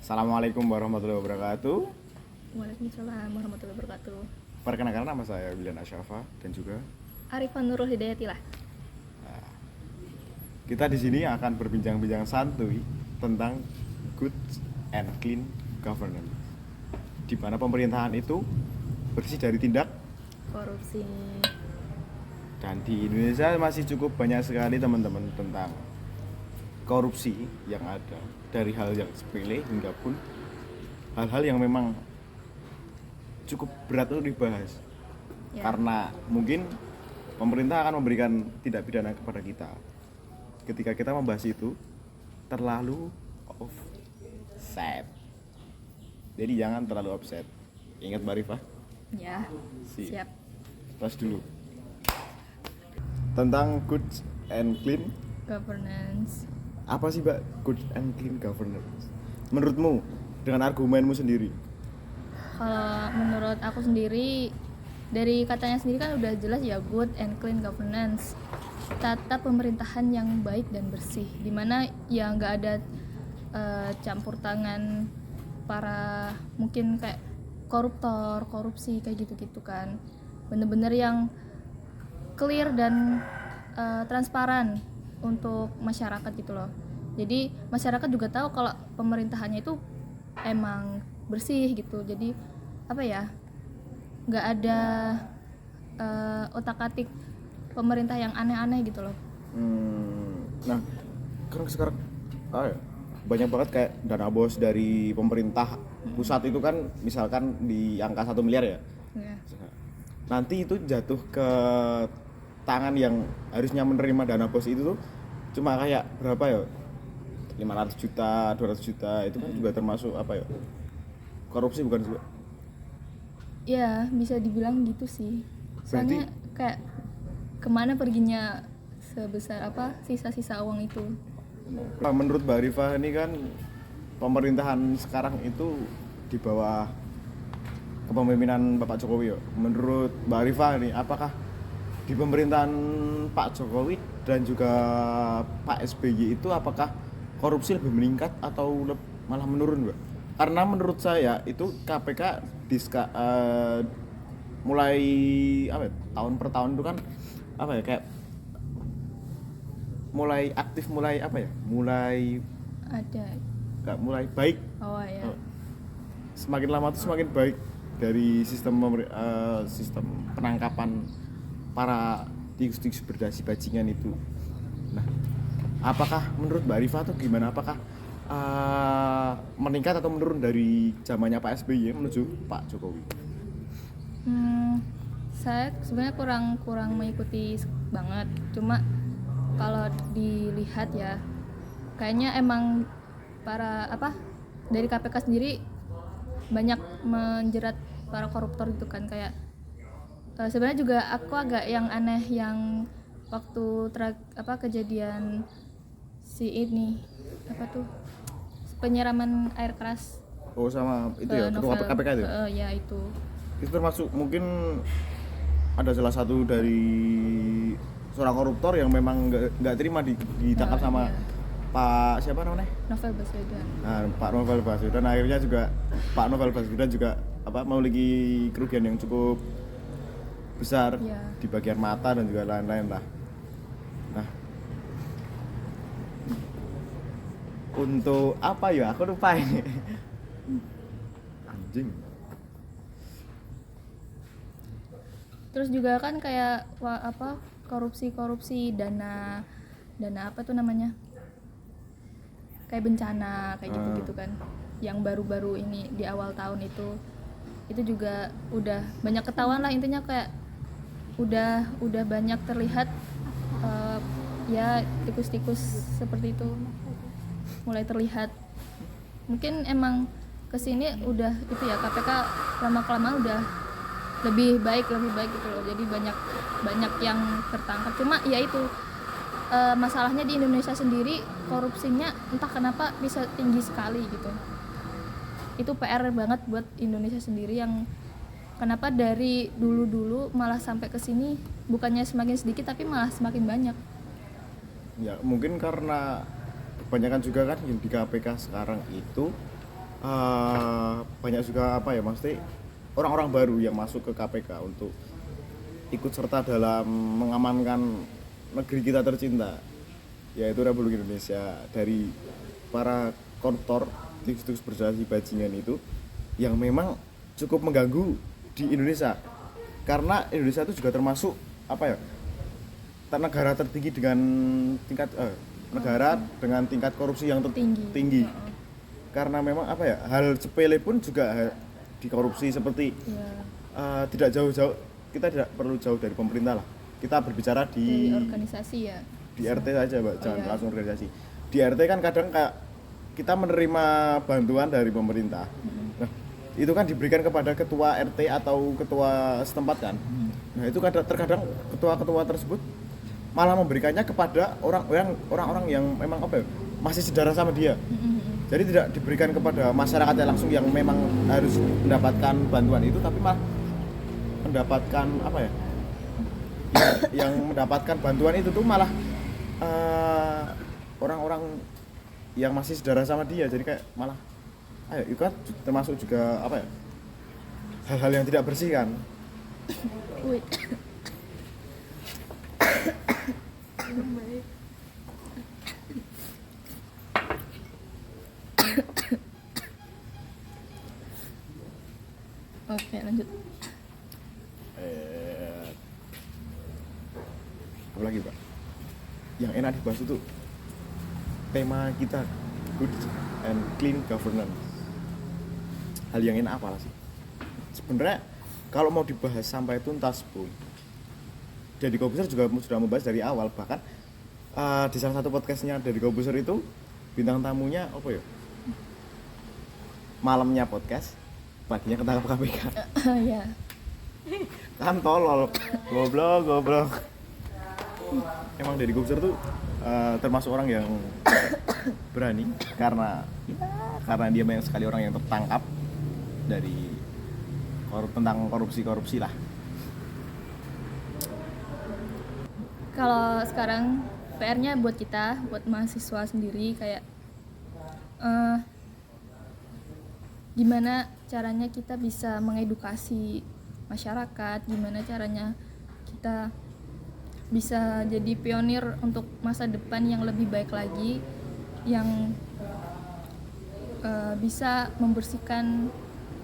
Assalamualaikum warahmatullahi wabarakatuh. Waalaikumsalam warahmatullahi wabarakatuh. Perkenalkan, nama saya William Asyafa dan juga Arifan Nurul Hidayatilah. kita di sini akan berbincang-bincang santuy tentang good and clean governance, di mana pemerintahan itu bersih dari tindak, Korupsi. dan di Indonesia masih cukup banyak sekali teman-teman tentang korupsi yang ada, dari hal yang sepele hingga pun hal-hal yang memang cukup berat untuk dibahas. Ya. Karena mungkin pemerintah akan memberikan tindak pidana kepada kita ketika kita membahas itu terlalu offset. Jadi jangan terlalu offset. Ingat Mbak Rifah? Ya. Siap. Tos dulu. Tentang good and clean, Governance. apa sih Mbak good and clean governance? Menurutmu, dengan argumenmu sendiri? Kalau menurut aku sendiri, dari katanya sendiri kan udah jelas ya, good and clean governance. Tata pemerintahan yang baik dan bersih, dimana ya nggak ada campur tangan para mungkin kayak koruptor, korupsi kayak gitu-gitu kan. Bener-bener yang clear dan transparan untuk masyarakat gitu loh. Jadi masyarakat juga tahu kalau pemerintahannya itu emang bersih gitu. Jadi apa ya, nggak ada otak-atik pemerintah yang aneh-aneh gitu loh. Nah, kan sekarang banyak banget kayak dana bos dari pemerintah pusat itu kan, misalkan di angka 1 miliar ya. Ya. Nanti itu jatuh ke tangan yang harusnya menerima dana bos itu tuh cuma kayak berapa ya, 500 juta, 200 juta, itu kan juga termasuk apa ya, korupsi bukan sih? Ya bisa dibilang gitu sih. Soalnya kayak kemana perginya sebesar apa sisa-sisa uang itu. Menurut Mbak Rifah ini kan pemerintahan sekarang itu di bawah kepemimpinan Bapak Jokowi ya. Menurut Mbak Rifah ini, apakah di pemerintahan Pak Jokowi dan juga Pak SBY itu apakah korupsi lebih meningkat atau malah menurun, Mbak? Karena menurut saya itu KPK mulai apa ya, tahun per tahun itu kan apa ya, kayak mulai aktif, mulai apa ya, mulai mulai baik. Oh ya. Semakin lama tuh semakin baik dari sistem sistem penangkapan para tikus-tikus berdasi bajingan itu. Nah, apakah menurut Mbak Rifah tuh gimana? Apakah meningkat atau menurun dari zamannya Pak SBY menuju Pak Jokowi? Saya sebenarnya kurang mengikuti banget. Cuma kalau dilihat ya, kayaknya emang para dari KPK sendiri banyak menjerat para koruptor itu kan. Kayak sebenarnya juga aku agak yang aneh yang waktu kejadian si ini penyiraman air keras. Oh, sama itu ya, ketua KPK itu? Ya itu. Itu termasuk mungkin ada salah satu dari seorang koruptor yang memang nggak terima ditangkap sama iya. Pak siapa namanya? Novel Baswedan. Nah, Pak Novel Baswedan, akhirnya juga Pak Novel Baswedan juga memiliki kerugian yang cukup besar di bagian mata dan juga lain-lain lah. Nah, untuk apa ya, aku lupa ini. Anjing. Terus juga kan kayak korupsi dana apa tuh namanya, kayak bencana kayak gitu kan, yang baru-baru ini di awal tahun itu juga udah banyak ketahuan lah, intinya kayak udah banyak terlihat ya tikus-tikus seperti itu mulai terlihat. Mungkin emang kesini udah itu ya, KPK lama-kelamaan udah lebih baik gitu loh. Jadi banyak yang tertangkap. Cuma ya itu masalahnya di Indonesia sendiri, korupsinya entah kenapa bisa tinggi sekali gitu. Itu PR banget buat Indonesia sendiri, yang kenapa dari dulu malah sampai ke sini bukannya semakin sedikit tapi malah semakin banyak. Ya mungkin karena kebanyakan juga kan yang di KPK sekarang itu banyak juga apa ya maksudnya orang-orang baru yang masuk ke KPK untuk ikut serta dalam mengamankan negeri kita tercinta, yaitu Republik Indonesia, dari para koruptor tikus-tikus berjasi bajingan itu yang memang cukup mengganggu di Indonesia, karena Indonesia itu juga termasuk apa ya negara tertinggi dengan tingkat negara dengan tingkat korupsi yang tinggi. Karena memang apa ya hal sepele pun juga dikorupsi seperti tidak jauh-jauh, kita tidak perlu jauh dari pemerintah lah, kita berbicara dari organisasi ya, di RT saja Mbak, jangan langsung organisasi. Di RT kan kadang kayak kita menerima bantuan dari pemerintah. Nah, itu kan diberikan kepada ketua RT atau ketua setempat kan. Nah, itu terkadang ketua-ketua tersebut malah memberikannya kepada orang-orang yang memang apa ya, masih sedarah sama dia. Jadi tidak diberikan kepada masyarakatnya langsung yang memang harus mendapatkan bantuan itu, tapi malah mendapatkan apa ya? Yang mendapatkan bantuan itu tuh malah orang-orang yang masih sedarah sama dia. Jadi kayak malah itu kan termasuk juga apa ya? Hal-hal yang tidak bersih kan. Oke, lanjut. Apa lagi Pak? Yang enak dibahas itu tema kita, good and clean governance. Hal yang enak apa sih? Sebenarnya kalau mau dibahas sampai tuntas pun, Deddy Corbuzier juga sudah membahas dari awal. Bahkan di salah satu podcastnya Deddy Corbuzier itu bintang tamunya apa ya? Malamnya podcast, paginya ketangkap KPK. Ya. Kan tolol, goblok. Emang Deddy Corbuzier tuh termasuk orang yang berani karena dia banyak sekali orang yang tertangkap dari tentang korupsi lah. Kalau sekarang PR-nya buat kita, buat mahasiswa sendiri kayak gimana caranya kita bisa mengedukasi masyarakat, gimana caranya kita bisa jadi pionir untuk masa depan yang lebih baik lagi, yang bisa membersihkan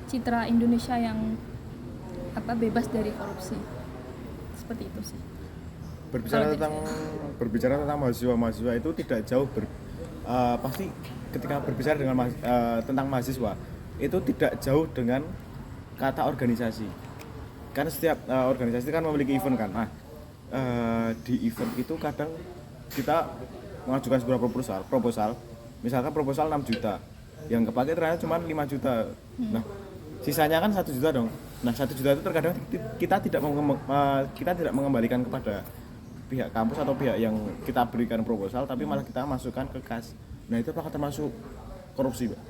citra Indonesia yang bebas dari korupsi. Seperti itu sih. Berbicara tentang mahasiswa itu tidak jauh pasti ketika berbicara dengan tentang mahasiswa itu tidak jauh dengan kata organisasi. Karena setiap organisasi kan memiliki event kan. Nah, di event itu kadang kita mengajukan sebuah proposal. Misalkan proposal 6 juta. Yang kepake ternyata cuma 5 juta. Nah, sisanya kan 1 juta dong. Nah, 1 juta itu terkadang kita tidak mengembalikan kepada pihak kampus atau pihak yang kita berikan proposal, tapi malah kita masukkan ke kas. Nah, itu apakah termasuk korupsi, Mbak?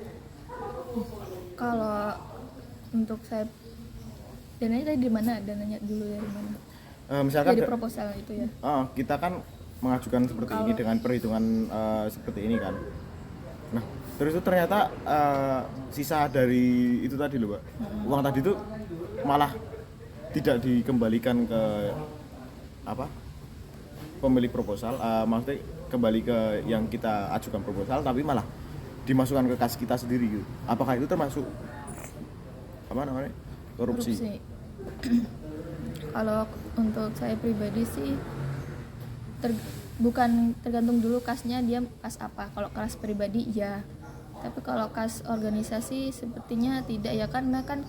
Kalau untuk saya, dananya tadi di mana? Dananya dulu dari mana? Misalkan dari proposal itu ya. Kita kan mengajukan seperti ini dengan perhitungan seperti ini kan. Nah, terus itu ternyata sisa dari itu tadi loh, Mbak. Uang tadi itu malah tidak dikembalikan ke pemilik proposal, maksudnya kembali ke yang kita ajukan proposal, tapi malah dimasukkan ke kas kita sendiri gitu. Apakah itu termasuk korupsi? Kalau untuk saya pribadi sih bukan tergantung dulu kasnya dia kas apa. Kalau kas pribadi ya, tapi kalau kas organisasi sepertinya tidak ya, karena kan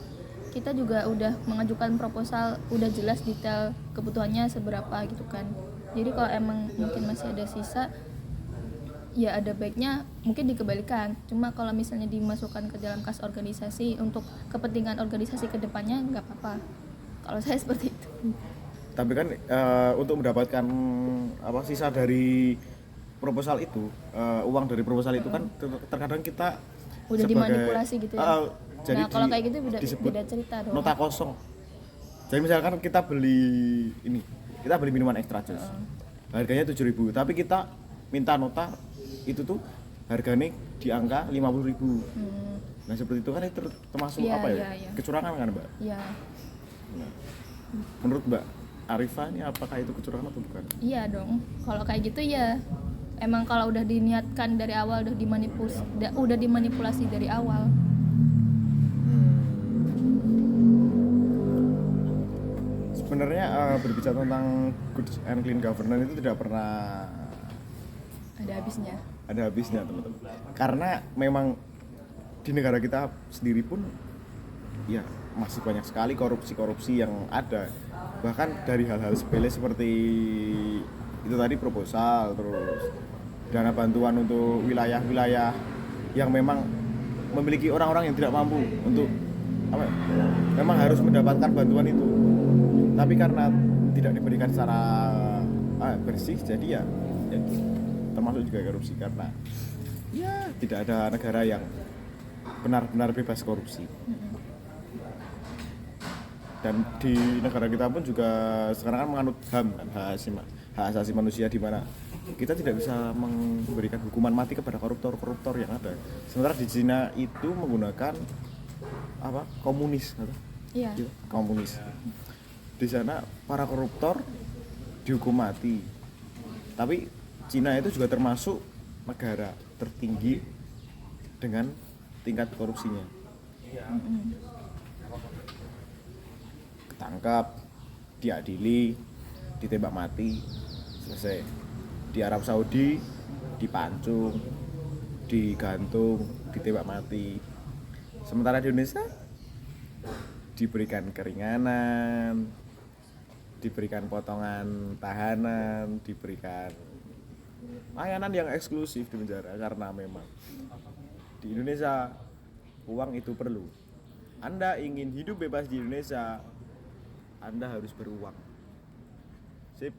kita juga udah mengajukan proposal, udah jelas detail kebutuhannya seberapa gitu kan. Jadi kalau emang mungkin masih ada sisa, ya ada baiknya mungkin dikembalikan. Cuma kalau misalnya dimasukkan ke dalam kas organisasi untuk kepentingan organisasi ke depannya nggak apa-apa. Kalau saya seperti itu. Tapi kan untuk mendapatkan sisa dari proposal itu, uang dari proposal itu kan terkadang kita udah dimanipulasi gitu ya. Jadi nah kalau kayak gitu beda cerita dong. Nota kosong. Jadi misalkan kita beli minuman extra jus, harganya 7.000, tapi kita minta nota itu tuh harganya di angka 50.000. Nah seperti itu kan itu termasuk Iya, apa ya? iya, iya. Kecurangan kan Mbak? Iya. Nah, menurut Mbak Arifah ini apakah itu kecurangan atau bukan? Iya dong. Kalau kayak gitu ya emang kalau udah diniatkan dari awal, udah dimanipulasi dari awal. Sebenarnya berbicara tentang good and clean governance itu tidak pernah Ada habisnya. ada habisnya teman-teman. Karena memang di negara kita sendiri pun ya masih banyak sekali korupsi-korupsi yang ada. Bahkan dari hal-hal sepele seperti itu tadi proposal, terus dana bantuan untuk wilayah-wilayah yang memang memiliki orang-orang yang tidak mampu untuk apa ya, memang harus mendapatkan bantuan itu. Tapi karena tidak diberikan secara bersih, jadi ya termasuk juga korupsi karena ya tidak ada negara yang benar-benar bebas korupsi. Dan di negara kita pun juga sekarang kan menganut HAM kan, hak asasi manusia, di mana kita tidak bisa memberikan hukuman mati kepada koruptor yang ada. Sementara di Cina itu menggunakan apa? Komunis atau? Iya. Komunis. Di sana para koruptor dihukum mati. Tapi Cina itu juga termasuk negara tertinggi dengan tingkat korupsinya. Ketangkap, diadili, ditembak mati, selesai. Di Arab Saudi dipancung, digantung, ditembak mati. Sementara di Indonesia diberikan keringanan, diberikan potongan tahanan, diberikan layanan yang eksklusif di penjara karena memang di Indonesia uang itu perlu. Anda ingin hidup bebas di Indonesia, Anda harus beruang. Sip.